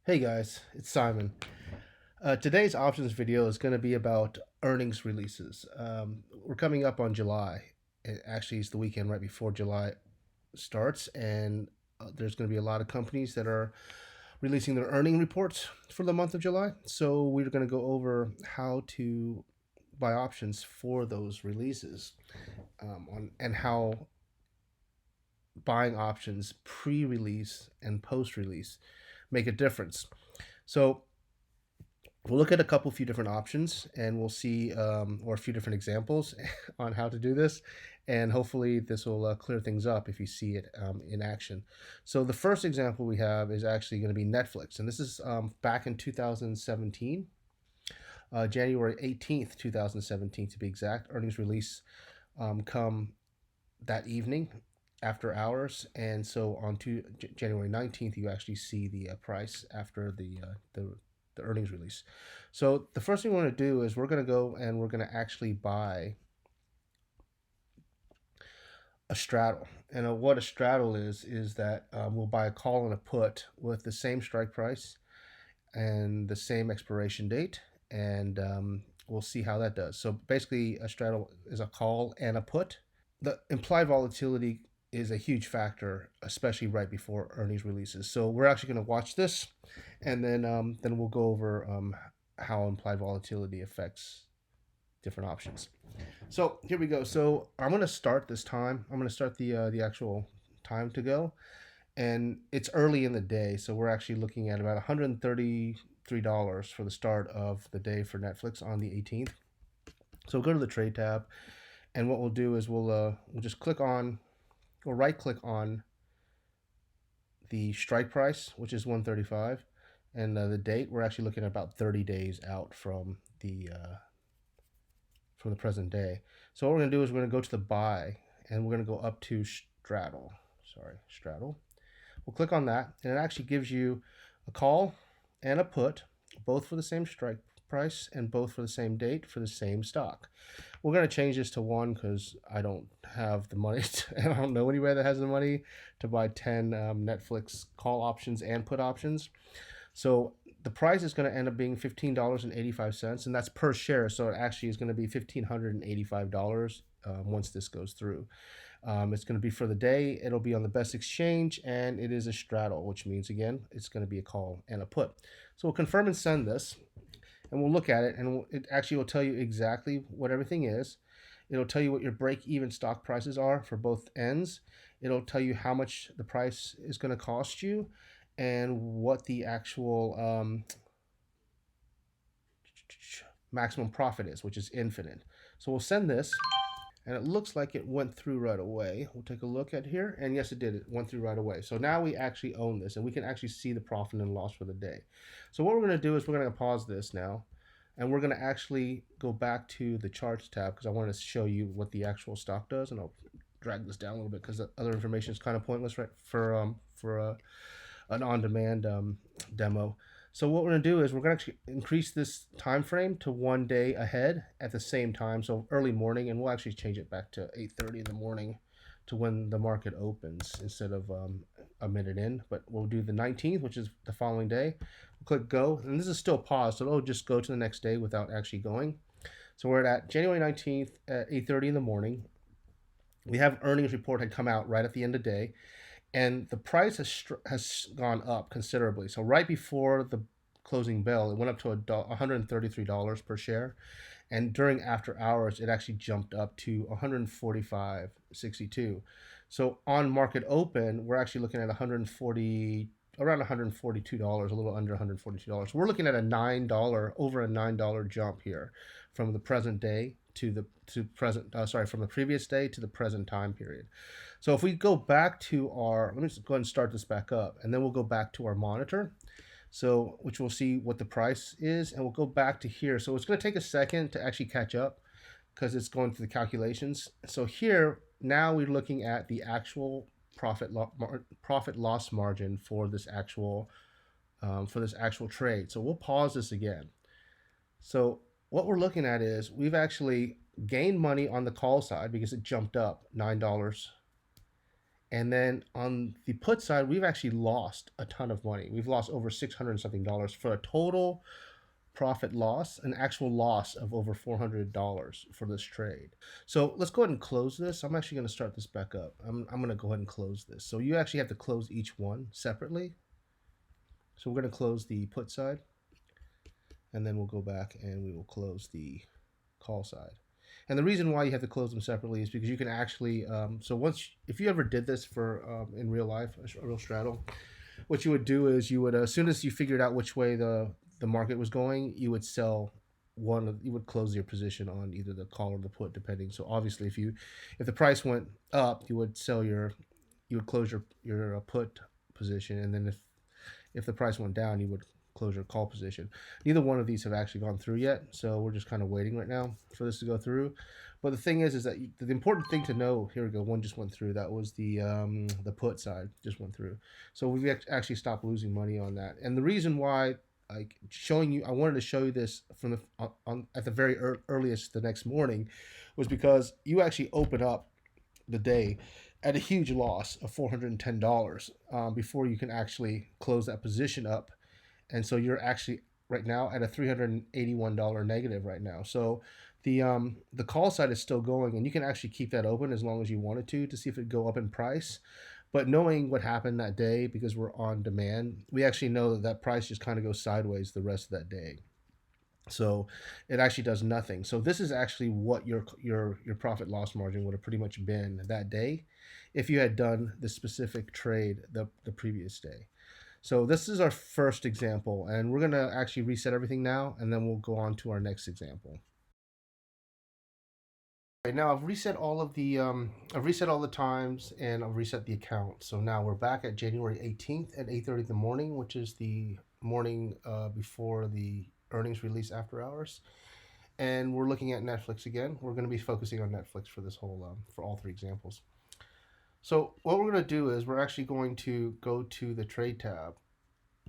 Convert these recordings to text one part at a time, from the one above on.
Hey guys, it's Simon. Today's options video is going to be about earnings releases. We're coming up on July. It actually is the weekend right before July starts, and there's going to be a lot of companies that are releasing their earning reports for the month of July. So we're going to go over how to buy options for those releases, and how buying options pre-release and post-release make a difference. So we'll look at a few different options, and we'll see, or a few different examples on how to do this. And hopefully this will clear things up if you see it in action. So the first example we have is actually going to be Netflix. And this is back in 2017, January 18th, 2017 to be exact. Earnings release come that evening after hours, and so on to January 19th, you actually see the price after the earnings release. So the first thing we want to do is we're going to go and we're going to actually buy a straddle. And what a straddle is that we'll buy a call and a put with the same strike price and the same expiration date, and we'll see how that does. So basically, a straddle is a call and a put. The implied volatility is a huge factor, especially right before earnings releases. So we're actually going to watch this, and then we'll go over how implied volatility affects different options. So here we go. So I'm going to start this time. I'm going to start the actual time to go, and it's early in the day, so we're actually looking at about $133 for the start of the day for Netflix on the 18th. So we'll go to the trade tab, and what we'll do is we'll just we'll right click on the strike price, which is 135, and the date we're actually looking at about 30 days out from the present day. So what we're going to do is we're going to go to the buy, and we're going to go up to Straddle. Straddle. We'll click on that, and it actually gives you a call and a put, both for the same strike price and both for the same date for the same stock. We're going to change this to one because I don't have the money and I don't know anywhere that has the money to buy 10 Netflix call options and put options. So the price is going to end up being $15.85, and that's per share. So it actually is going to be $1,585 once this goes through. It's going to be for the day. It'll be on the best exchange, and it is a straddle, which means, again, it's going to be a call and a put. So we'll confirm and send this, and we'll look at it, and it actually will tell you exactly what everything is. It'll tell you what your break-even stock prices are for both ends. It'll tell you how much the price is going to cost you and what the actual maximum profit is, which is infinite. So we'll send this, and it looks like it went through right away. We'll take a look at here, and yes, it did. It went through right away. So now we actually own this, and we can actually see the profit and loss for the day. So what we're going to do is we're going to pause this now, and we're going to actually go back to the charts tab because I want to show you what the actual stock does, and I'll drag this down a little bit because the other information is kind of pointless, right? For an on-demand demo. So what we're going to do is we're going to increase this time frame to 1 day ahead at the same time, so early morning, and we'll actually change it back to 8:30 in the morning to when the market opens instead of a minute in. But we'll do the 19th, which is the following day. We'll click go, and this is still paused, so it'll just go to the next day without actually going. So we're at January 19th at 8:30 in the morning. We have earnings report had come out right at the end of the day, and the price has gone up considerably. So right before the closing bell, it went up to $133 per share, and during after hours, it actually jumped up to 145.62. So on market open, we're actually looking at around $142, a little under $142. So we're looking at over a $9 jump here from the present day from the previous day to the present time period. So if we go back to let me just go ahead and start this back up, and then we'll go back to our monitor, so which we'll see what the price is, and we'll go back to here. So it's going to take a second to actually catch up because it's going through the calculations. So here now we're looking at the actual profit loss margin for this actual trade. So we'll pause this again. So what we're looking at is we've actually gained money on the call side because it jumped up $9, And then on the put side, we've actually lost a ton of money. We've lost over $600 and something for a total profit loss, an actual loss of over $400 for this trade. So let's go ahead and close this. I'm actually going to start this back up. I'm going to go ahead and close this. So you actually have to close each one separately. So we're going to close the put side, and then we'll go back and we will close the call side. And the reason why you have to close them separately is because you can actually, if you ever did this for in real life, a real straddle, what you would do is you would, as soon as you figured out which way the market was going, you would sell you would close your position on either the call or the put, depending. So obviously, if the price went up, you would close your put position, and then if the price went down, you would close your call position. Neither one of these have actually gone through yet, so we're just kind of waiting right now for this to go through. But the thing is that the important thing to know, here we go, one just went through. That was the put side just went through. So we've actually stopped losing money on that. And the reason why, like, I wanted to show you this from at the very earliest the next morning, was because you actually open up the day at a huge loss of $410 before you can actually close that position up. And so you're actually right now at a $381 negative right now. So the call side is still going, and you can actually keep that open as long as you wanted to see if it go up in price. But knowing what happened that day, because we're on demand, we actually know that price just kind of goes sideways the rest of that day. So it actually does nothing. So this is actually what your profit loss margin would have pretty much been that day if you had done the specific trade the previous day. So this is our first example, and we're going to actually reset everything now, and then we'll go on to our next example. Okay, now I've reset all the times, and I've reset the account. So now we're back at January 18th at 8:30 in the morning, which is the morning before the earnings release after hours. And we're looking at Netflix again. We're going to be focusing on Netflix for this whole for all three examples. So what we're going to do is we're actually going to go to the trade tab,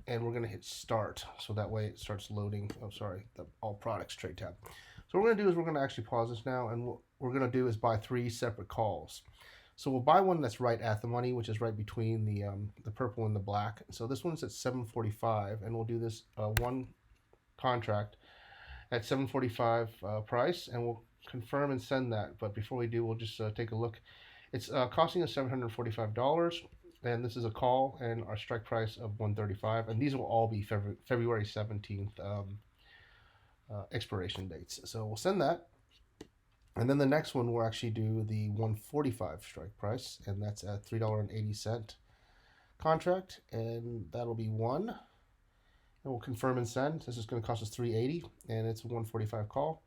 and we're going to hit start. So that way it starts loading. Oh, sorry, the all products trade tab. So what we're going to do is we're going to actually pause this now, and what we're going to do is buy 3 separate calls. So we'll buy one that's right at the money, which is right between the purple and the black. So this one's at 745, and we'll do this one contract at 745 price, and we'll confirm and send that. But before we do, we'll just take a look. It's costing us $745, and this is a call, and our strike price of 135, and these will all be February 17th expiration dates. So we'll send that, and then the next one we'll actually do the 145 strike price, and that's at $3.80 contract, and that'll be one. And we'll confirm and send. This is going to cost us $380, and it's a 145 call.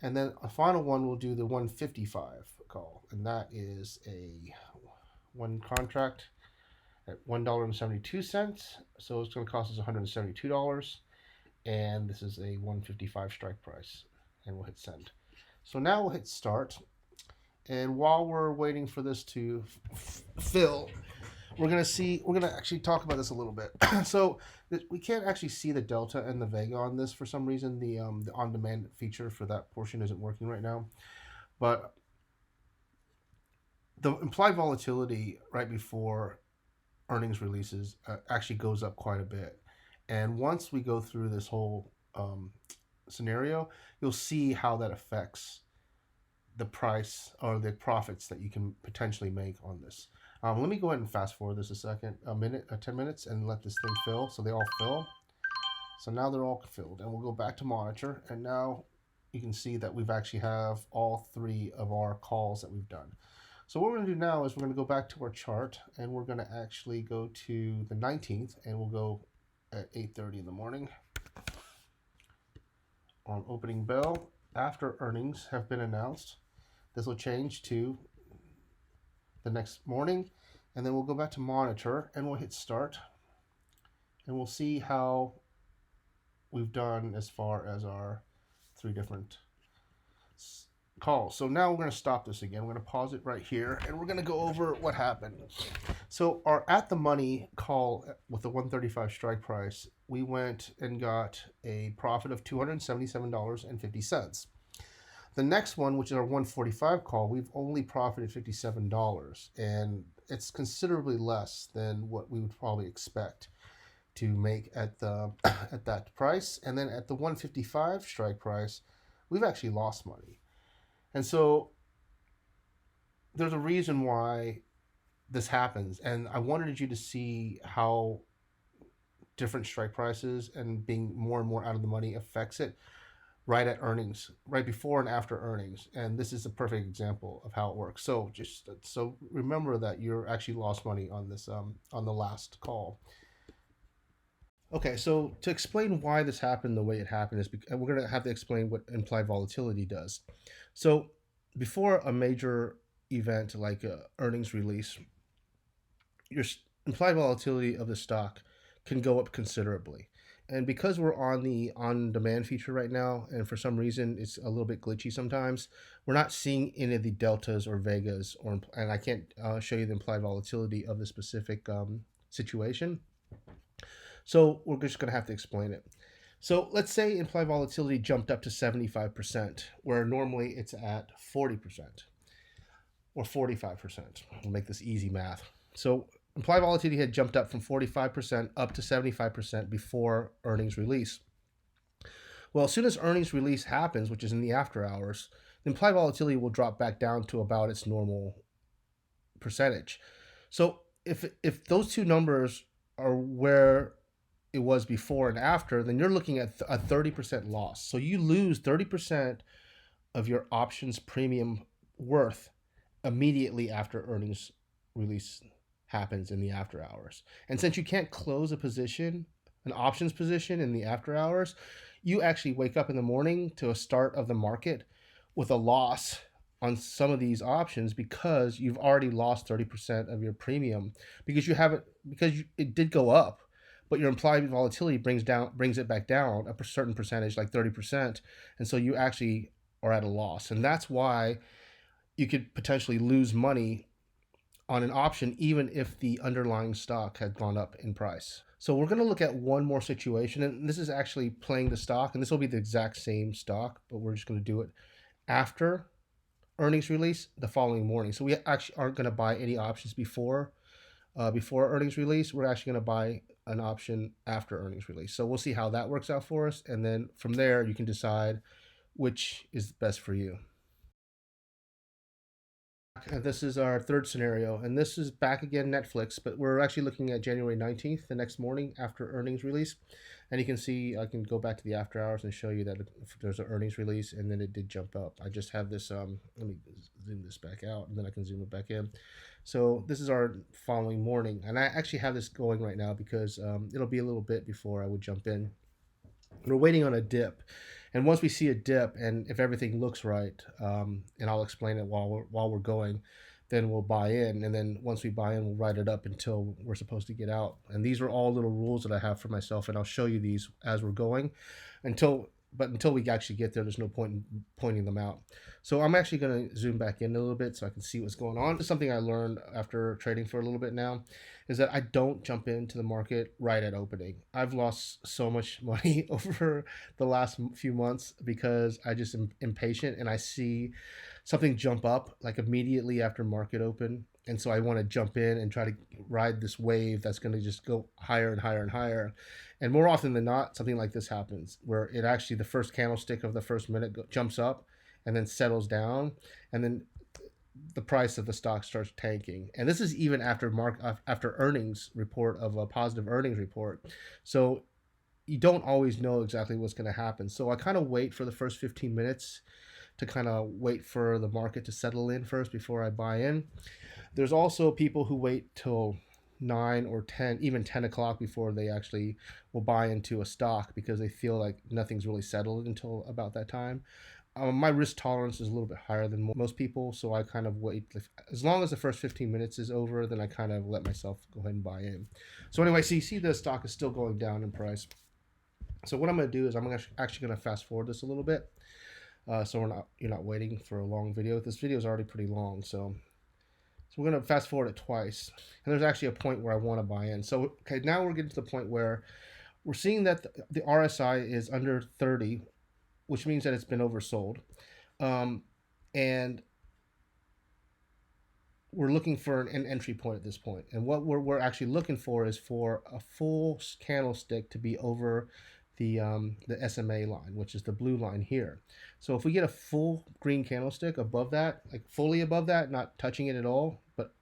And then a final one, we'll do the 155 call, and that is a one contract at $1.72. So it's going to cost us $172, and this is a 155 strike price, and we'll hit send. So now we'll hit start, and while we're waiting for this to fill, we're going to actually talk about this a little bit. So we can't actually see the delta and the vega on this for some reason. The on-demand feature for that portion isn't working right now. But the implied volatility right before earnings releases actually goes up quite a bit. And once we go through this whole scenario, you'll see how that affects the price or the profits that you can potentially make on this. Let me go ahead and fast forward this a 10 minutes, and let this thing fill. So they all fill. So now they're all filled, and we'll go back to monitor, and now you can see that we've actually have all 3 of our calls that we've done. So what we're going to do now is we're going to go back to our chart, and we're going to actually go to the 19th, and we'll go at 8:30 in the morning on opening bell. After earnings have been announced, this will change to the next morning, and then we'll go back to monitor, and we'll hit start, and we'll see how we've done as far as our 3 different calls. So now we're going to stop this again. We're going to pause it right here, and we're going to go over what happened. So our at the money call with the 135 strike price, we went and got a profit of $277.50. The next one, which is our 145 call, we've only profited $57, and it's considerably less than what we would probably expect to make at the at that price. And then at the 155 strike price, we've actually lost money. And so there's a reason why this happens, and I wanted you to see how different strike prices and being more and more out of the money affects it right at earnings, right before and after earnings. And this is a perfect example of how it works. So just so remember that you're actually lost money on this on the last call. Okay, so to explain why this happened the way it happened is we're going to have to explain what implied volatility does. So before a major event like a earnings release, your implied volatility of the stock can go up considerably. And because we're on the on demand feature right now, and for some reason it's a little bit glitchy sometimes, we're not seeing any of the deltas or vegas, and I can't show you the implied volatility of the specific situation. So we're just going to have to explain it. So let's say implied volatility jumped up to 75%, where normally it's at 40% or 45%. We'll make this easy math. So implied volatility had jumped up from 45% up to 75% before earnings release. Well, as soon as earnings release happens, which is in the after hours, the implied volatility will drop back down to about its normal percentage. So if those two numbers are where it was before and after, then you're looking at a 30% loss. So you lose 30% of your options premium worth immediately after earnings release happens in the after hours. And since you can't close a position, an options position in the after hours, you actually wake up in the morning to a start of the market with a loss on some of these options because you've already lost 30% of your premium because you haven't it did go up, but your implied volatility brings it back down a certain percentage, like 30%, and so you actually are at a loss. And that's why you could potentially lose money on an option even if the underlying stock had gone up in price. So we're going to look at one more situation, and this is actually playing the stock, and this will be the exact same stock, but we're just going to do it after earnings release the following morning. So we actually aren't going to buy any options before earnings release. We're actually going to buy an option after earnings release. So we'll see how that works out for us, and then from there you can decide which is best for you. And this is our third scenario, and this is back again Netflix, but we're actually looking at January 19th, the next morning after earnings release. And you can see, I can go back to the after hours and show you that there's an earnings release, and then it did jump up. I just have this, let me zoom this back out, and then I can zoom it back in. So this is our following morning, and I actually have this going right now because it'll be a little bit before I would jump in. We're waiting on a dip, and once we see a dip, and if everything looks right, and I'll explain it while we're going, then we'll buy in, and then once we buy in, we'll ride it up until we're supposed to get out. And these are all little rules that I have for myself, and I'll show you these as we're going, until we actually get there. There's no point in pointing them out. So I'm actually going to zoom back in a little bit so I can see what's going on. This is something I learned after trading for a little bit now, is that I don't jump into the market right at opening. I've lost so much money over the last few months because I just am impatient and I see something jump up like immediately after market open. And so I want to jump in and try to ride this wave that's going to just go higher and higher and higher. And more often than not, something like this happens where it actually, the first candlestick of the first minute jumps up and then settles down. And then the price of the stock starts tanking. And this is even after earnings report of a positive earnings report. So you don't always know exactly what's going to happen. So I kind of wait for the first 15 minutes to kind of wait for the market to settle in first before I buy in. There's also people who wait till 9 or 10, even 10 o'clock before they actually will buy into a stock because they feel like nothing's really settled until about that time. My risk tolerance is a little bit higher than most people, so I kind of wait. As long as the first 15 minutes is over, then I kind of let myself go ahead and buy in. So anyway, so you see the stock is still going down in price. So what I'm going to do is I'm actually going to fast forward this a little bit. So you're not waiting for a long video. This video is already pretty long, so we're going to fast forward it twice. And there's actually a point where I want to buy in. So okay, now we're getting to the point where we're seeing that the RSI is under 30, which means that it's been oversold. And we're looking for an entry point at this point. And what we're actually looking for is for a full candlestick to be over the SMA line, which is the blue line here. So if we get a full green candlestick above that, like fully above that, not touching it at all, but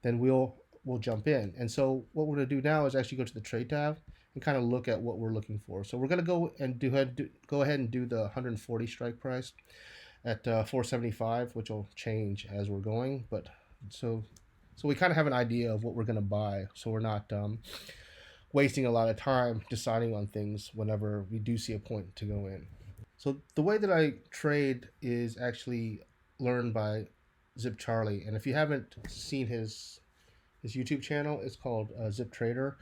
then we'll jump in. And so what we're going to do now is actually go to the trade tab and kind of look at what we're looking for. So we're going to go and go ahead and do the 140 strike price at 475, which will change as we're going. But so we kind of have an idea of what we're going to buy, so we're not wasting a lot of time deciding on things whenever we do see a point to go in. So the way that I trade is actually learned by Zip Charlie, and if you haven't seen his YouTube channel, it's called Zip Trader,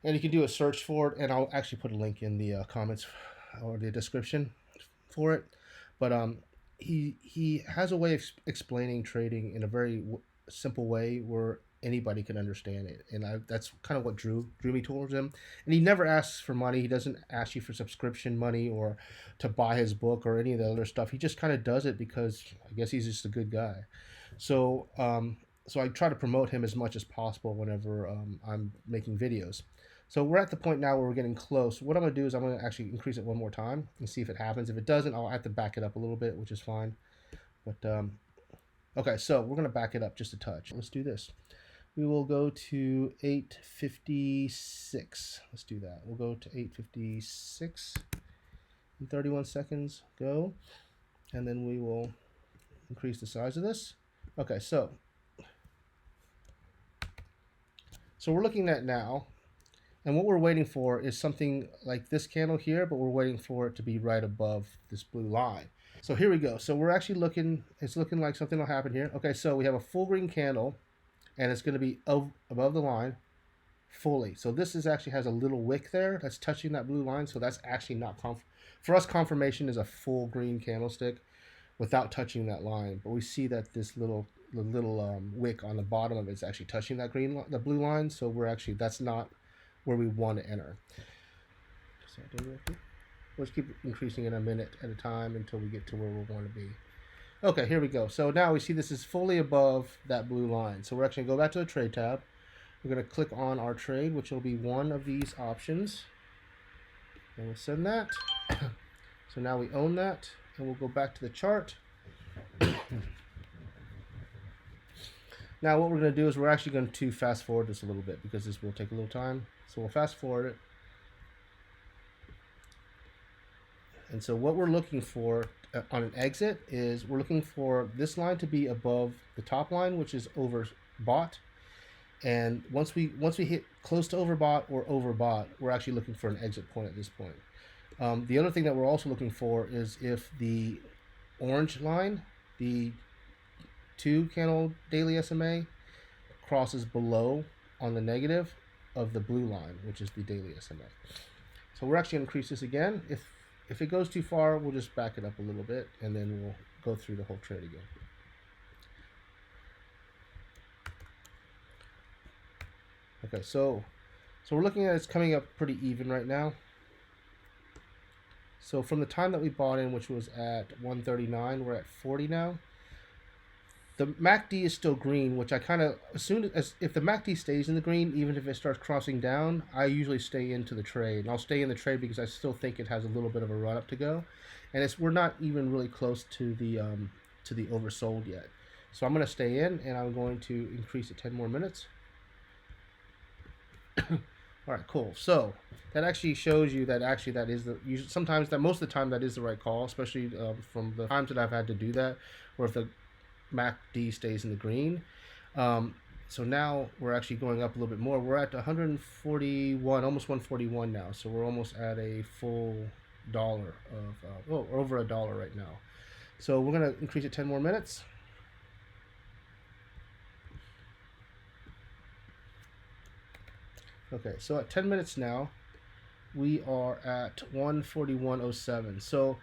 and you can do a search for it, and I'll actually put a link in the comments or the description for it. But he has a way of explaining trading in a very simple way where anybody can understand it, and that's kind of what drew me towards him. And he never asks for money. He doesn't ask you for subscription money or to buy his book or any of the other stuff. He just kind of does it because I guess he's just a good guy. So so I try to promote him as much as possible whenever I'm making videos. So we're at the point now where we're getting close. What I'm going to do is I'm going to actually increase it one more time and see if it happens. If it doesn't, I'll have to back it up a little bit, which is fine. But okay, so we're going to back it up just a touch. Let's do this. We will go to 856. Let's do that. We'll go to 856 in 31 seconds. Go. And then we will increase the size of this. Okay, so we're looking at now. And what we're waiting for is something like this candle here, but we're waiting for it to be right above this blue line. So here we go. So we're actually looking, it's looking like something will happen here. Okay, so we have a full green candle, and it's going to be above the line fully. So this is actually has a little wick there that's touching that blue line. So that's actually not, for us, confirmation is a full green candlestick without touching that line. But we see that this little wick on the bottom of it is actually touching that the blue line. So we're actually, that's not where we want to enter. So let's keep increasing it a minute at a time until we get to where we want to be. Okay, here we go. So now we see this is fully above that blue line. So we're actually going to go back to the trade tab. We're going to click on our trade, which will be one of these options. And we'll send that. So now we own that, and we'll go back to the chart. Now what we're going to do is we're actually going to fast forward this a little bit because this will take a little time. So we'll fast forward it. And so what we're looking for on an exit is we're looking for this line to be above the top line, which is overbought. And once we hit close to overbought or overbought, we're actually looking for an exit point at this point. The other thing that we're also looking for is if the orange line, the 2 candle daily SMA, crosses below on the negative of the blue line, which is the daily SMA. So we're actually going to increase this again. If it goes too far, we'll just back it up a little bit, and then we'll go through the whole trade again. Okay, so we're looking at it's coming up pretty even right now. So from the time that we bought in, which was at 139, we're at 40 now. The MACD is still green, which I kind of, as soon as, if the MACD stays in the green, even if it starts crossing down, I usually stay into the trade. And I'll stay in the trade because I still think it has a little bit of a run up to go. And we're not even really close to the oversold yet. So I'm going to stay in, and I'm going to increase it 10 more minutes. All right, cool. So that actually shows you that actually that is most of the time that is the right call, especially from the times that I've had to do that, or if the MACD stays in the green. So now we're actually going up a little bit more. We're at 141, almost 141 now. So we're almost at a full dollar of, over $1 right now. So we're going to increase it 10 more minutes. Okay, so at 10 minutes now, we are at 141.07. So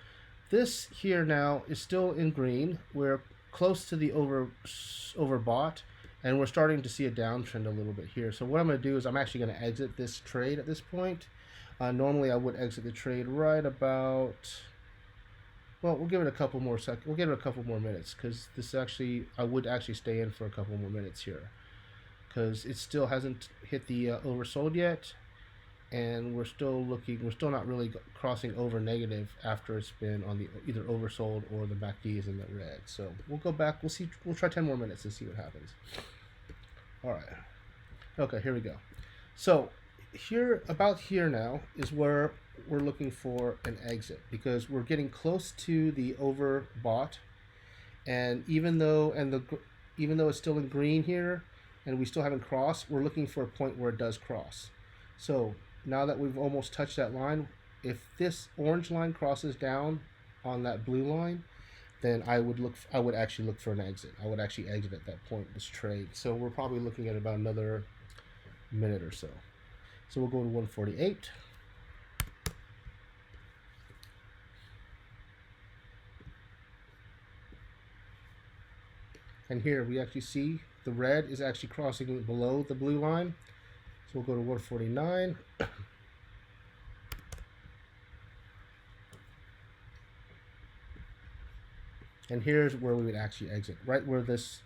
this here now is still in green. We're close to the overbought, and we're starting to see a downtrend a little bit here. So what I'm going to do is I'm actually going to exit this trade at this point. Normally I would exit the trade right about Well, we'll give it a couple more seconds. We'll give it a couple more minutes because this actually, I would actually stay in for a couple more minutes here because it still hasn't hit the oversold yet, and we're still looking. We're still not really crossing over negative after it's been on the either oversold or the MACD is in the red. So we'll go back. We'll see. We'll try 10 more minutes and see what happens. All right. Okay, here we go. So here, about here now is where we're looking for an exit because we're getting close to the overbought, and even though it's still in green here, and we still haven't crossed, we're looking for a point where it does cross. So now that we've almost touched that line, if this orange line crosses down on that blue line, then I would actually look for an exit. I would actually exit at that point this trade. So we're probably looking at about another minute or so. So we'll go to 148. And here we actually see the red is actually crossing below the blue line. So we'll go to 149. And here's where we would actually exit, right where this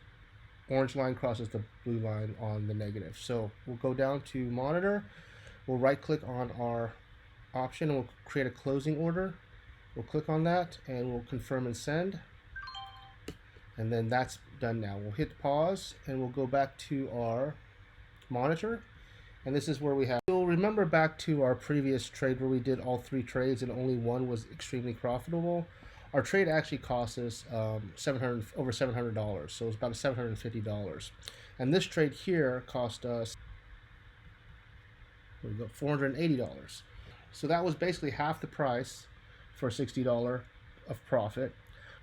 orange line crosses the blue line on the negative. So we'll go down to monitor. We'll right click on our option and we'll create a closing order. We'll click on that and we'll confirm and send. And then that's done now. We'll hit pause and we'll go back to our monitor. And this is where we have, you'll remember back to our previous trade where we did all 3 trades and only one was extremely profitable. Our trade actually cost us over $700, so it's about $750. And this trade here cost us $480. So that was basically half the price for $60 of profit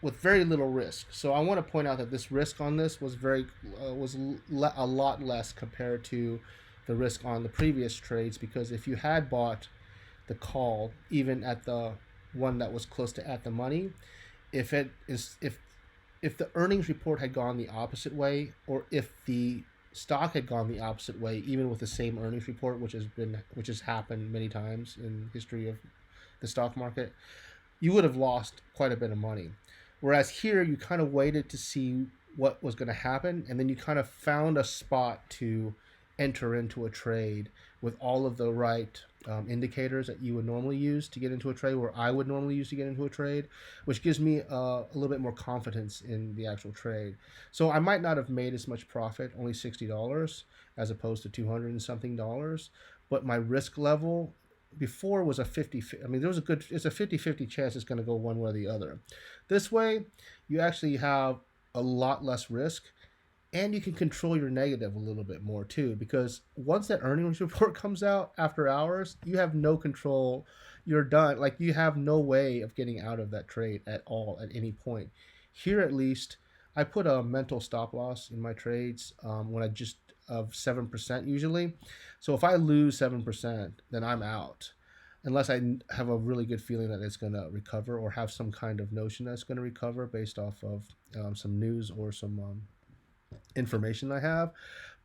with very little risk. So I want to point out that this risk on this was a lot less compared to the risk on the previous trades, because if you had bought the call even at the one that was close to at the money, if the earnings report had gone the opposite way, or if the stock had gone the opposite way, even with the same earnings report, which has happened many times in history of the stock market, you would have lost quite a bit of money. Whereas here, you kind of waited to see what was going to happen, and then you kind of found a spot to enter into a trade with all of the right indicators that you would normally use to get into a trade, or I would normally use to get into a trade, which gives me a little bit more confidence in the actual trade. So I might not have made as much profit, only $60 as opposed to $200 and something dollars, but my risk level before was a 50. I mean, it's a 50-50 chance it's going to go one way or the other. This way, you actually have a lot less risk, and you can control your negative a little bit more too, because once that earnings report comes out after hours, you have no control. You're done. Like, you have no way of getting out of that trade at all at any point. Here, at least, I put a mental stop loss in my trades when I just of 7% usually. So if I lose 7%, then I'm out, unless I have a really good feeling that it's going to recover, or have some kind of notion that it's going to recover based off of some news or some information I have.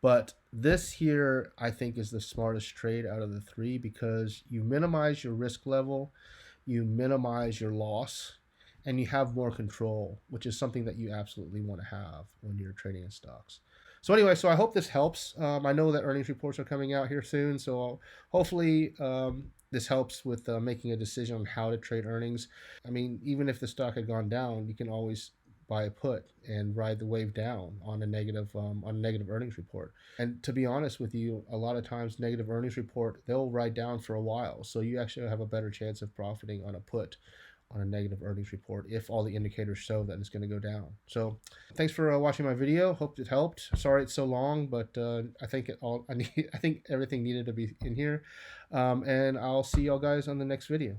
But this here, I think, is the smartest trade out of the 3, because you minimize your risk level, you minimize your loss, and you have more control, which is something that you absolutely want to have when you're trading in stocks. So anyway, so I hope this helps. I know that earnings reports are coming out here soon, so hopefully this helps with making a decision on how to trade earnings. I mean, even if the stock had gone down, you can always buy a put and ride the wave down on a negative earnings report. And to be honest with you, a lot of times negative earnings report, they'll ride down for a while, so you actually have a better chance of profiting on a put on a negative earnings report if all the indicators show that it's going to go down. So thanks for watching my video. Hope it helped. Sorry it's so long, but I think I think everything needed to be in here. And I'll see y'all guys on the next video.